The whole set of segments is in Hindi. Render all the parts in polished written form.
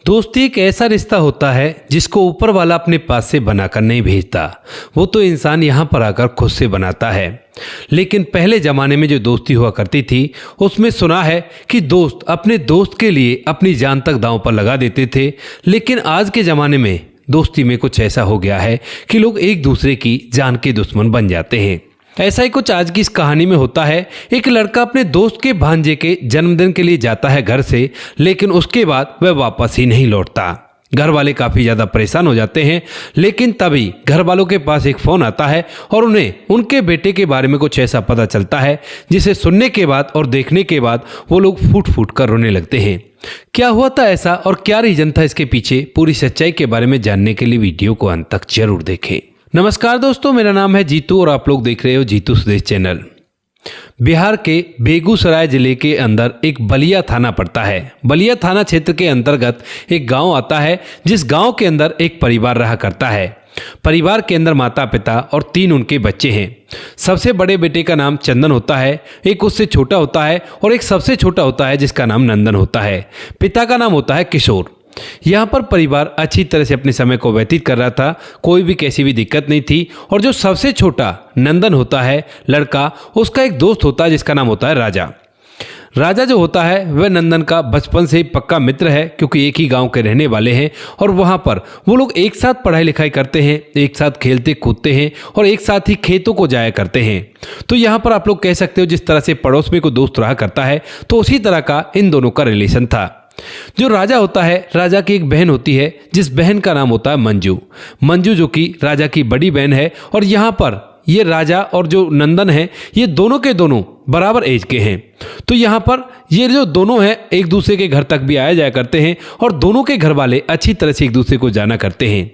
दोस्ती एक ऐसा रिश्ता होता है जिसको ऊपर वाला अपने पास से बनाकर नहीं भेजता, वो तो इंसान यहाँ पर आकर खुद से बनाता है। लेकिन पहले ज़माने में जो दोस्ती हुआ करती थी उसमें सुना है कि दोस्त अपने दोस्त के लिए अपनी जान तक दांव पर लगा देते थे। लेकिन आज के ज़माने में दोस्ती में कुछ ऐसा हो गया है कि लोग एक दूसरे की जान के दुश्मन बन जाते हैं। ऐसा ही कुछ आज की इस कहानी में होता है। एक लड़का अपने दोस्त के भांजे के जन्मदिन के लिए जाता है घर से, लेकिन उसके बाद वह वापस ही नहीं लौटता। घर वाले काफ़ी ज़्यादा परेशान हो जाते हैं। लेकिन तभी घर वालों के पास एक फ़ोन आता है और उन्हें उनके बेटे के बारे में कुछ ऐसा पता चलता है जिसे सुनने के बाद और देखने के बाद वो लोग फूट फूट कर रोने लगते हैं। क्या हुआ था ऐसा और क्या रीजन था इसके पीछे, पूरी सच्चाई के बारे में जानने के लिए वीडियो को अंत तक जरूर देखें। नमस्कार दोस्तों, मेरा नाम है जीतू और आप लोग देख रहे हो जीतू सुदेश चैनल। बिहार के बेगूसराय जिले के अंदर एक बलिया थाना पड़ता है। बलिया थाना क्षेत्र के अंतर्गत एक गांव आता है, जिस गांव के अंदर एक परिवार रहा करता है। परिवार के अंदर माता पिता और 3 उनके बच्चे हैं। सबसे बड़े बेटे का नाम चंदन होता है, एक उससे छोटा होता है और एक सबसे छोटा होता है जिसका नाम नंदन होता है। पिता का नाम होता है किशोर। यहाँ पर परिवार अच्छी तरह से अपने समय को व्यतीत कर रहा था, कोई भी कैसी भी दिक्कत नहीं थी। और जो सबसे छोटा नंदन होता है लड़का, उसका एक दोस्त होता है जिसका नाम होता है राजा। राजा जो होता है वह नंदन का बचपन से ही पक्का मित्र है, क्योंकि एक ही गांव के रहने वाले हैं और वहाँ पर वो लोग एक साथ पढ़ाई लिखाई करते हैं, एक साथ खेलते कूदते हैं और एक साथ ही खेतों को जाया करते हैं। तो यहाँ पर आप लोग कह सकते हो जिस तरह से पड़ोस में कोई दोस्त रहा करता है, तो उसी तरह का इन दोनों का रिलेशन था। जो राजा होता है, राजा की एक बहन होती है जिस बहन का नाम होता है मंजू। मंजू जो कि राजा की बड़ी बहन है। और यहाँ पर ये राजा और जो नंदन है, ये दोनों के दोनों बराबर एज के हैं। तो यहाँ पर ये जो दोनों हैं एक दूसरे के घर तक भी आया जाया करते हैं और दोनों के घर वाले अच्छी तरह से एक दूसरे को जाना करते हैं।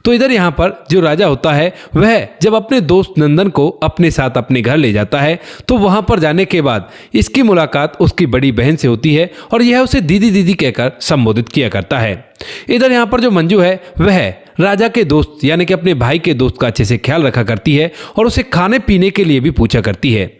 तो इधर यहाँ पर जो राजा होता है वह जब अपने दोस्त नंदन को अपने साथ अपने घर ले जाता है, तो वहाँ पर जाने के बाद इसकी मुलाकात उसकी बड़ी बहन से होती है और यह उसे दीदी दीदी कहकर संबोधित किया करता है। इधर यहाँ पर जो मंजू है वह राजा के दोस्त यानी कि अपने भाई के दोस्त का अच्छे से ख्याल रखा करती है और उसे खाने पीने के लिए भी पूछा करती है।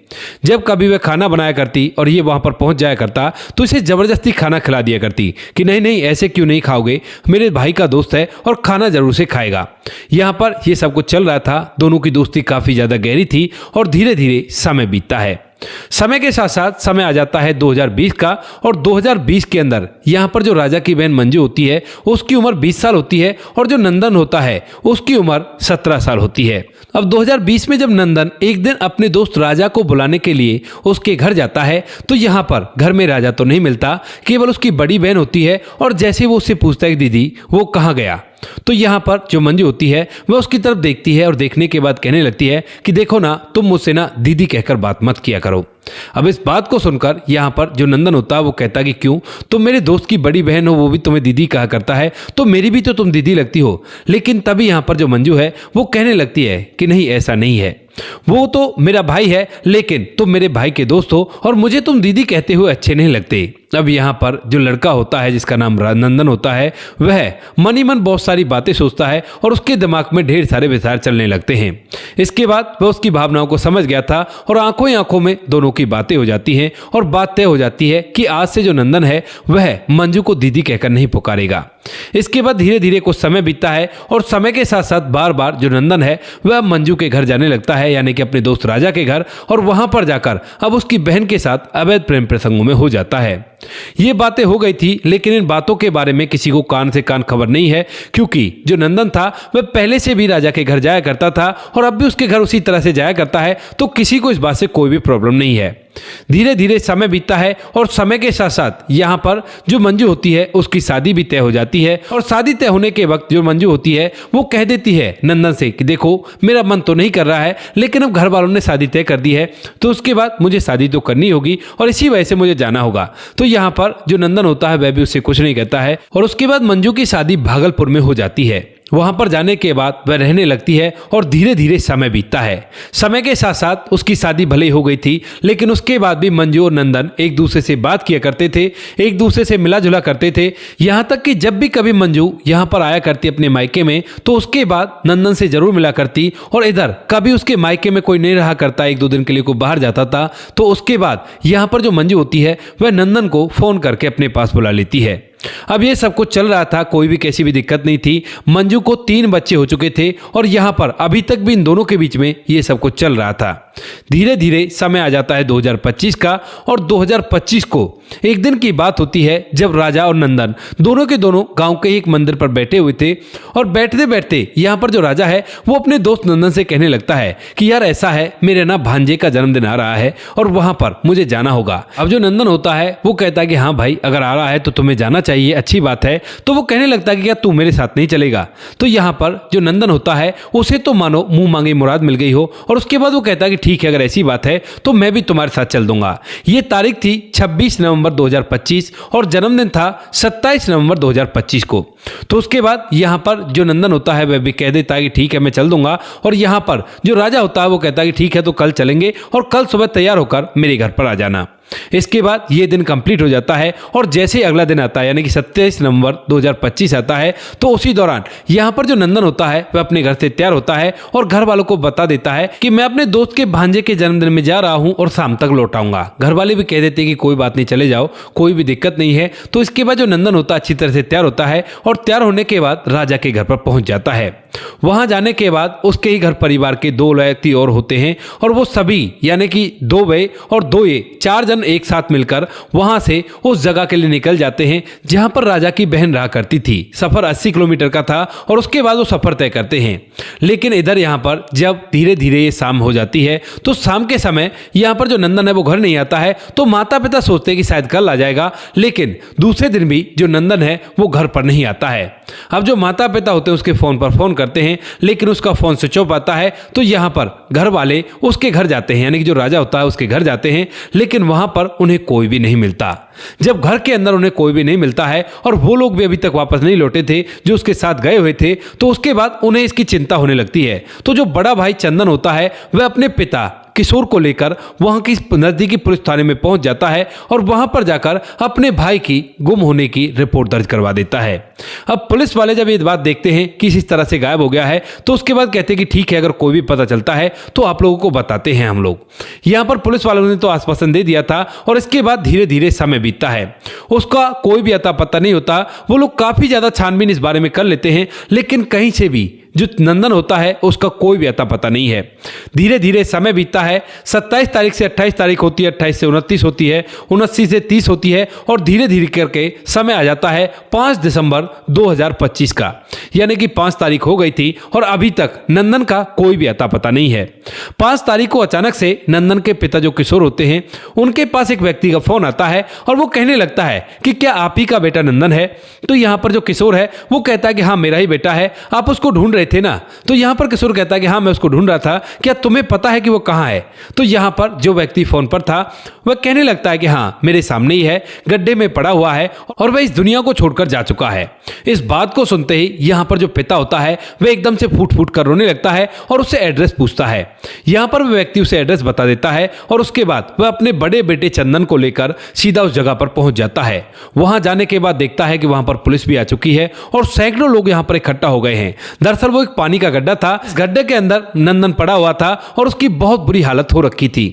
जब कभी वह खाना बनाया करती और ये वहाँ पर पहुँच जाया करता, तो इसे ज़बरदस्ती खाना खिला दिया करती कि नहीं नहीं ऐसे क्यों नहीं खाओगे, मेरे भाई का दोस्त है और खाना जरूर से खाएगा। यहाँ पर ये सब कुछ चल रहा था। दोनों की दोस्ती काफ़ी ज़्यादा गहरी थी और धीरे धीरे समय बीतता है। समय के साथ साथ समय आ जाता है 2020 का। और 2020 के अंदर यहाँ पर जो राजा की बहन मंजू होती है उसकी उम्र 20 साल होती है और जो नंदन होता है उसकी उम्र 17 साल होती है। अब 2020 में जब नंदन एक दिन अपने दोस्त राजा को बुलाने के लिए उसके घर जाता है, तो यहाँ पर घर में राजा तो नहीं मिलता, केवल उसकी बड़ी बहन होती है। और जैसे वो उससे पूछता है दीदी वो कहाँ गया, तो यहाँ पर जो मंजू होती है वह उसकी तरफ देखती है और देखने के बाद कहने लगती है कि देखो ना, तुम मुझसे ना दीदी कहकर बात मत किया करो। अब इस बात को सुनकर यहाँ पर जो नंदन होता है वो कहता कि क्यों, तुम मेरे दोस्त की बड़ी बहन हो, वो भी तुम्हें दीदी कहा करता है, तो मेरी भी तो तुम दीदी लगती हो। लेकिन तभी यहाँ पर जो मंजू है वो कहने लगती है कि नहीं ऐसा नहीं है, वो तो मेरा भाई है, लेकिन तुम मेरे भाई के दोस्त हो और मुझे तुम दीदी कहते हुए अच्छे नहीं लगते। अब यहाँ पर जो लड़का होता है जिसका नाम नंदन होता है वह मन ही मन बहुत सारी बातें सोचता है और उसके दिमाग में ढेर सारे विचार चलने लगते हैं। इसके बाद वह उसकी भावनाओं को समझ गया था और आंखों ही आंखों में दोनों की बातें हो जाती हैं और बात तय हो जाती है कि आज से जो नंदन है वह मंजू को दीदी कहकर नहीं पुकारेगा। इसके बाद धीरे धीरे कुछ समय बीतता है और समय के साथ साथ बार बार जो नंदन है वह मंजू के घर जाने लगता है, यानी कि अपने दोस्त राजा के घर। और वहां पर जाकर अब उसकी बहन के साथ अवैध प्रेम प्रसंगों में हो जाता है। ये बातें हो गई थी, लेकिन इन बातों के बारे में किसी को कान से कान खबर नहीं है, क्योंकि जो नंदन था वह पहले से भी राजा के घर जाया करता था और अब भी उसके घर उसी तरह से जाया करता है, तो किसी को इस बात से कोई भी प्रॉब्लम नहीं है। धीरे धीरे समय बीतता है और समय के साथ साथ यहाँ पर जो मंजू होती है उसकी शादी भी तय हो जाती है। और शादी तय होने के वक्त जो मंजू होती है वो कह देती है नंदन से कि देखो मेरा मन तो नहीं कर रहा है, लेकिन अब घर वालों ने शादी तय कर दी है, तो उसके बाद मुझे शादी तो करनी होगी और इसी वजह से मुझे जाना होगा। तो यहाँ पर जो नंदन होता है वह भी उससे कुछ नहीं कहता है और उसके बाद मंजू की शादी भागलपुर में हो जाती है। वहां पर जाने के बाद वह रहने लगती है और धीरे धीरे समय बीतता है। समय के साथ साथ उसकी शादी भले ही हो गई थी, लेकिन उसके बाद भी मंजू और नंदन एक दूसरे से बात किया करते थे, एक दूसरे से मिला जुला करते थे। यहाँ तक कि जब भी कभी मंजू यहाँ पर आया करती अपने मायके में, तो उसके बाद नंदन से जरूर मिला करती। और इधर कभी उसके मायके में कोई नहीं रहा करता, 1-2 दिन के लिए कोई बाहर जाता था, तो उसके बाद यहाँ पर जो मंजू होती है वह नंदन को फोन करके अपने पास बुला लेती है। अब ये सब कुछ चल रहा था, कोई भी कैसी भी दिक्कत नहीं थी। मंजू को 3 बच्चे हो चुके थे और यहाँ पर अभी तक भी इन दोनों के बीच में ये सब कुछ चल रहा था। धीरे धीरे समय आ जाता है 2025 का और 2025 को एक दिन की बात होती है जब राजा और नंदन दोनों के दोनों गांव के एक मंदिर पर बैठे हुए थे और बैठते बैठते यहाँ पर जो राजा है वो अपने दोस्त नंदन से कहने लगता है कि यार ऐसा है, मेरे ना भांजे का जन्मदिन आ रहा है और वहां पर मुझे जाना होगा। अब जो नंदन होता है वो कहता है कि हाँ भाई, अगर आ रहा है तो तुम्हें जाना चाहिए, अच्छी बात है। तो वो कहने लगता है कि क्या तू मेरे साथ नहीं चलेगा? तो यहाँ पर जो नंदन होता है उसे तो मानो मुंह मांगी मुराद मिल गई हो और उसके बाद वो कहता है कि ठीक है, अगर ऐसी बात है तो मैं भी तुम्हारे साथ चल दूंगा। ये तारीख थी 26 नवंबर 2025 और जन्मदिन था 27 नवंबर 2025 को। तो उसके बाद यहाँ पर जो नंदन होता है वह भी कह देता है कि ठीक है, मैं चल दूंगा। और यहाँ पर जो राजा होता है वो कहता है कि ठीक है, तो कल चलेंगे और कल सुबह तैयार होकर मेरे घर पर आ जाना। इसके बाद ये दिन कंप्लीट हो जाता है और जैसे ही अगला दिन आता है यानी कि 27 नवंबर 2025 आता है तो उसी दौरान यहाँ पर जो नंदन होता है वह अपने घर से तैयार होता है और घर वालों को बता देता है कि मैं अपने दोस्त के भांजे के जन्मदिन में जा रहा हूँ और शाम तक लौट आऊंगा। घर वाले भी कह देते हैं कि कोई बात नहीं, चले जाओ, कोई भी दिक्कत नहीं है। तो इसके बाद जो नंदन होता है अच्छी तरह से तैयार होता है और तैयार होने के बाद राजा के घर पर पहुंच जाता है। वहां जाने के बाद उसके ही घर परिवार के 2 व्यक्ति और होते हैं और वो सभी यानी कि 2 वे और 2 ये 4 जन एक साथ मिलकर वहां से उस जगह के लिए निकल जाते हैं जहां पर राजा की बहन रहा करती थी। सफर 80 किलोमीटर का था और उसके बाद वो सफर तय करते हैं। लेकिन इधर यहाँ पर जब धीरे धीरे ये शाम हो जाती है तो शाम के समय यहाँ पर जो नंदन है वो घर नहीं आता है। तो माता पिता सोचते हैं कि शायद कल आ जाएगा, लेकिन दूसरे दिन भी जो नंदन है वो घर पर नहीं आता है। अब जो माता पिता होते हैं उसके फोन पर फोन करते हैं लेकिन उसका फोन स्विच ऑफ आता है। तो यहाँ पर घर वाले उसके घर जाते हैं यानी कि जो राजा होता है उसके घर जाते हैं, लेकिन वहां पर उन्हें कोई भी नहीं मिलता। जब घर के अंदर उन्हें कोई भी नहीं मिलता है और वो लोग भी अभी तक वापस नहीं लौटे थे जो उसके साथ गए हुए थे, तो उसके बाद उन्हें इसकी चिंता होने लगती है। तो जो बड़ा भाई चंदन होता है वह अपने पिता किशोर को लेकर वहां की नजदीकी पुलिस थाने में पहुंच जाता है और वहां पर जाकर अपने भाई की गुम होने की रिपोर्ट दर्ज करवा देता है। अब पुलिस वाले जब ये बात देखते हैं कि इस तरह से गायब हो गया है तो उसके बाद कहते हैं कि ठीक है, अगर कोई भी पता चलता है तो आप लोगों को बताते हैं हम लोग। यहाँ पर पुलिस वालों ने तो आश्वासन दे दिया था और इसके बाद धीरे धीरे समय बीतता है, उसका कोई भी अता पता नहीं होता। वो लोग काफी ज्यादा छानबीन इस बारे में कर लेते हैं लेकिन कहीं से भी जो नंदन होता है उसका कोई भी अता पता नहीं है। धीरे धीरे समय बीतता है, 27 तारीख से 28 तारीख होती है, 28 से 29 होती है, 29 से 30 होती है और धीरे धीरे करके समय आ जाता है 5 दिसंबर 2025 का, यानी कि 5 तारीख हो गई थी और अभी तक नंदन का कोई भी अता पता नहीं है। 5 तारीख को अचानक से नंदन के पिता जो किशोर होते हैं उनके पास एक व्यक्ति का फोन आता है और वो कहने लगता है कि क्या आप ही का बेटा नंदन है? तो यहाँ पर जो किशोर है वो कहता है कि हाँ, मेरा ही बेटा है, आप उसको ढूंढ रहे थे ना? तो यहां पर किशोर कहता है कि हाँ, मैं उसको ढूंढ रहा था, क्या तुम्हें पता है कि वो कहां है? तो यहां पर जो व्यक्ति फोन पर था वह कहने लगता है कि हाँ, मेरे सामने ही है, गड्ढे में पड़ा हुआ है और वह इस दुनिया को छोड़कर जा चुका है। इस बात को सुनते ही यहां पर जो पिता होता है वह एकदम से फूट फूट कर रोने लगता है और उससे एड्रेस पूछता है। यहां पर वह व्यक्ति उसे एड्रेस बता देता है और उसके बाद वह अपने बड़े बेटे चंदन को लेकर सीधा उस जगह पर पहुंच जाता है। वहां जाने के बाद देखता है कि वहां पर पुलिस भी आ चुकी है और सैकड़ों लोग यहां पर इकट्ठा हो गए हैं। दरअसल वो एक पानी का गड्ढा था, इस गड्ढे के अंदर नंदन पड़ा हुआ था और उसकी बहुत बुरी हालत हो रखी थी।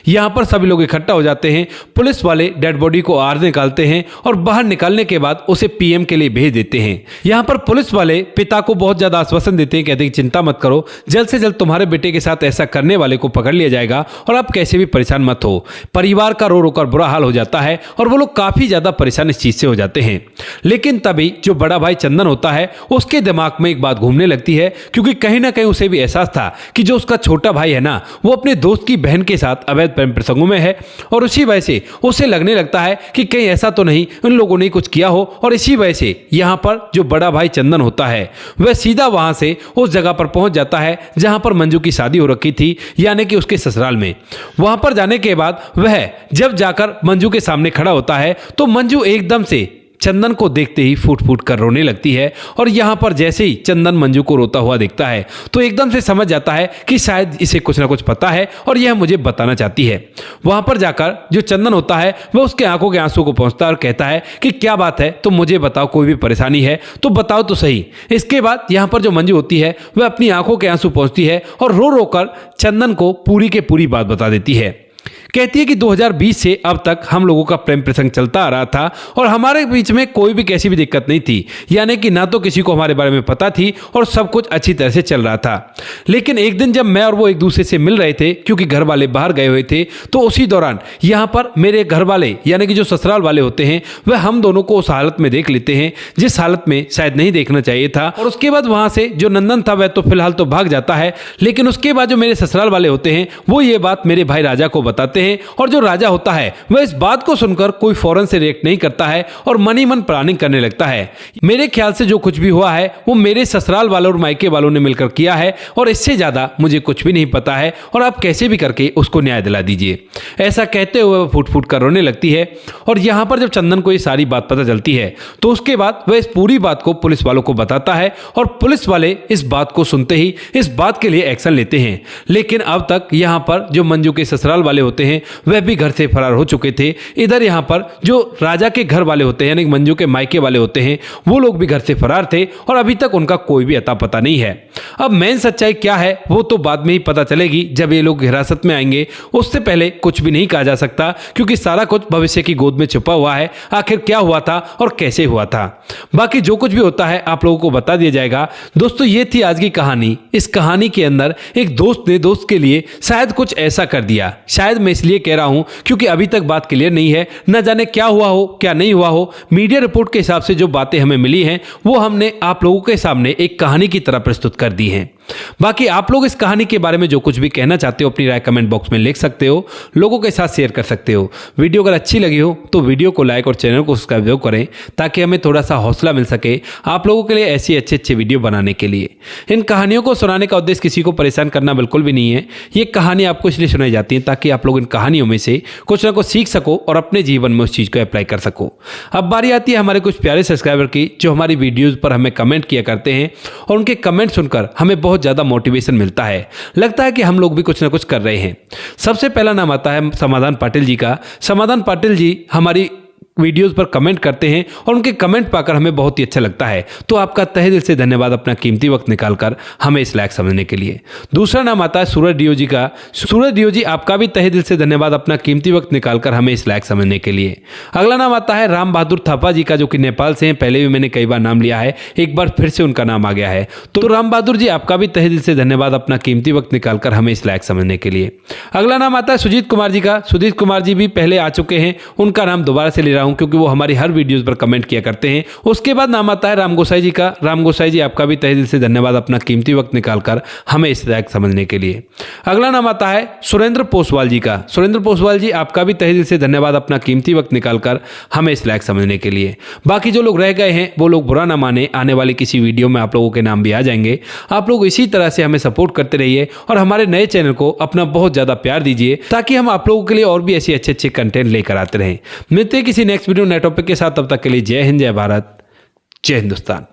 यहां पर सभी लोग इकट्ठा हो जाते हैं, पुलिस वाले डेड बॉडी को बाहर निकालते हैं और बाहर निकालने के बाद उसे पीएम के लिए भेज देते हैं। यहां पर पुलिस वाले पिता को बहुत ज्यादा आश्वासन देते हैं, कहते हैं चिंता मत करो, जल्द से जल्द तुम्हारे बेटे के साथ ऐसा करने वाले को पकड़ लिया जाएगा और आप कैसे भी परेशान मत हो। परिवार का रो रो कर बुरा हाल हो जाता है और वो लोग काफी ज्यादा परेशान इस चीज से हो जाते हैं। लेकिन तभी जो बड़ा भाई चंदन होता है उसके दिमाग में एक बात घूमने लगती है, क्योंकि कहीं ना कहीं उसे भी एहसास था कि जो उसका छोटा भाई है ना, वो अपने दोस्त की बहन के साथ अवैध प्रेम प्रसंगों में है और उसी वजह से उसे लगने लगता है कि कहीं ऐसा तो नहीं उन लोगों ने कुछ किया हो। और इसी वजह से यहाँ पर जो बड़ा भाई चंदन होता है वह सीधा वहां से उस जगह पर पहुंच जाता है जहां पर मंजू की शादी हो रखी थी, यानी कि उसके ससुराल में। वहां पर जाने के बाद वह जब जाकर मंजू के सामने खड़ा होता है तो मंजू एकदम से चंदन को देखते ही फूट फूट कर रोने लगती है और यहाँ पर जैसे ही चंदन मंजू को रोता हुआ देखता है तो एकदम से समझ जाता है कि शायद इसे कुछ ना कुछ पता है और यह मुझे बताना चाहती है। वहां पर जाकर जो चंदन होता है वह उसके आंखों के आंसू को पहुंचता है और कहता है कि क्या बात है, तुम मुझे बताओ, कोई भी परेशानी है तो बताओ तो सही। इसके बाद यहाँ पर जो मंजू होती है वह अपनी आंखों के आंसू पहुंचती है और रो रो कर चंदन को पूरी के पूरी बात बता देती है। कहती है कि 2020 से अब तक हम लोगों का प्रेम प्रसंग चलता आ रहा था और हमारे बीच में कोई भी कैसी भी दिक्कत नहीं थी, यानी कि ना तो किसी को हमारे बारे में पता थी और सब कुछ अच्छी तरह से चल रहा था। लेकिन एक दिन जब मैं और वो एक दूसरे से मिल रहे थे, क्योंकि घर वाले बाहर गए हुए थे, तो उसी दौरान यहाँ पर मेरे घर वाले यानी कि जो ससुराल वाले होते हैं वह हम दोनों को उस हालत में देख लेते हैं जिस हालत में शायद नहीं देखना चाहिए था। और उसके बाद वहां से जो नंदन था वह तो फिलहाल तो भाग जाता है, लेकिन उसके बाद जो मेरे ससुराल वाले होते हैं वो ये बात मेरे भाई राजा को बताते हैं और जो राजा होता है वह इस बात को सुनकर कोई फौरन से रिएक्ट नहीं करता है और मन ही मन प्लानिंग करने लगता है। मेरे ख्याल से जो कुछ भी हुआ है वो मेरे ससुराल वालों और मायके वालों ने मिलकर किया है और इससे ज्यादा मुझे कुछ भी नहीं पता है और आप कैसे भी करके उसको न्याय दिला दीजिए। ऐसा कहते हुए वह फूट फूट कर रोने लगती है और यहाँ पर जब चंदन को ये सारी बात पता चलती है तो उसके बाद वह इस पूरी बात को पुलिस वालों को बताता है और पुलिस वाले इस बात को सुनते ही इस बात के लिए एक्शन लेते हैं। लेकिन अब तक यहाँ पर जो मंजू के ससुराल वाले होते हैं वह भी घर से फरार हो चुके थे। इधर यहाँ पर जो राजा के घर वाले होते हैं यानी मंजू के मायके वाले होते हैं वो लोग भी घर से फरार थे और अभी तक उनका कोई भी अता पता नहीं है। अब मेन सच्चाई क्या है वो तो बाद में ही पता चलेगी जब ये लोग हिरासत में आएंगे। उससे पहले कुछ भी नहीं कहा जा सकता क्योंकि सारा कुछ भविष्य की गोद में छुपा हुआ है। आखिर क्या हुआ था और कैसे हुआ था, बाकी जो कुछ भी होता है आप लोगों को बता दिया जाएगा। दोस्तों ये थी आज की कहानी। इस कहानी के अंदर एक दोस्त ने दोस्त के लिए शायद कुछ ऐसा कर दिया। शायद मैं इसलिए कह रहा हूं क्योंकि अभी तक बात क्लियर नहीं है, न जाने क्या हुआ हो क्या नहीं हुआ हो। मीडिया रिपोर्ट के हिसाब से जो बातें हमें मिली हैं वो हमने आप लोगों के सामने एक कहानी की तरह प्रस्तुत कर दी है। बाकी आप लोग इस कहानी के बारे में जो कुछ भी कहना चाहते हो अपनी राय कमेंट बॉक्स में लिख सकते हो, लोगों के साथ शेयर कर सकते हो। वीडियो अगर अच्छी लगी हो तो वीडियो को लाइक और चैनल को सब्सक्राइब जरूर करें ताकि हमें थोड़ा सा हौसला मिल सके आप लोगों के लिए ऐसी अच्छे वीडियो बनाने के लिए। इन कहानियों को सुनाने का उद्देश्य किसी को परेशान करना बिल्कुल भी नहीं है। ये कहानी आपको इसलिए सुनाई जाती है ताकि आप लोग इन कहानियों में से कुछ ना कुछ सीख सको और अपने जीवन में उस चीज को अप्लाई कर सको। अब बारी आती है हमारे कुछ प्यारे सब्सक्राइबर की जो हमारी वीडियोज पर हमें कमेंट किया करते हैं और उनके कमेंट सुनकर हमें बहुत ज्यादा मोटिवेशन मिलता है। लगता है कि हम लोग भी कुछ ना कुछ कर रहे हैं। सबसे पहला नाम आता है समाधान पाटिल जी का। समाधान पाटिल जी हमारी वीडियोस पर कमेंट करते हैं और उनके कमेंट पाकर हमें बहुत ही अच्छा लगता है, तो आपका तहे दिल से धन्यवाद अपना कीमती वक्त निकालकर हमें इस लायक समझने के लिए। दूसरा नाम आता है सूरज डीओ जी का। सूरज डीओ जी आपका भी तहे दिल से धन्यवाद अपना कीमती वक्त निकालकर हमें इस लायक समझने के लिए। अगला नाम आता है राम बहादुर थापा जी का जो कि नेपाल से हैं। पहले भी मैंने कई बार नाम लिया है, एक बार फिर से उनका नाम आ गया है। तो राम बहादुर जी आपका भी तहे दिल से धन्यवाद अपना कीमती वक्त निकालकर हमें इस लायक समझने के लिए। अगला नाम आता है सुजीत कुमार जी का। सुजीत कुमार जी भी पहले आ चुके हैं, उनका नाम दोबारा से ले रहा हूं क्योंकि वो हमारी हर वीडियोस पर कमेंट किया करते हैं। उसके बाद नाम आता है राम गोसाई जी का। राम गोसाई जी आपका भी तहे दिल से धन्यवाद अपना कीमती वक्त निकालकर हमें इस लायक समझने के लिए। अगला नाम आता है सुरेंद्र पोसवाल जी का। सुरेंद्र पोसवाल जी आपका भी तहे दिल से धन्यवाद अपना कीमती वक्त निकालकर हमें इस लायक समझने के लिए। बाकी जो लोग रह गए हैं वो लोग बुरा ना माने, आने वाली किसी वीडियो में आप लोगों के नाम भी आ जाएंगे। आप लोग इसी तरह से हमें सपोर्ट करते रहिए और हमारे नए चैनल को अपना बहुत ज्यादा प्यार दीजिए ताकि हम आप लोगों के लिए और भी ऐसे अच्छे कंटेंट लेकर आते रहें। मिलते हैं किसी नेक्स्ट वीडियो नए टॉपिक के साथ, तब तक के लिए जय हिंद, जय भारत, जय हिंदुस्तान।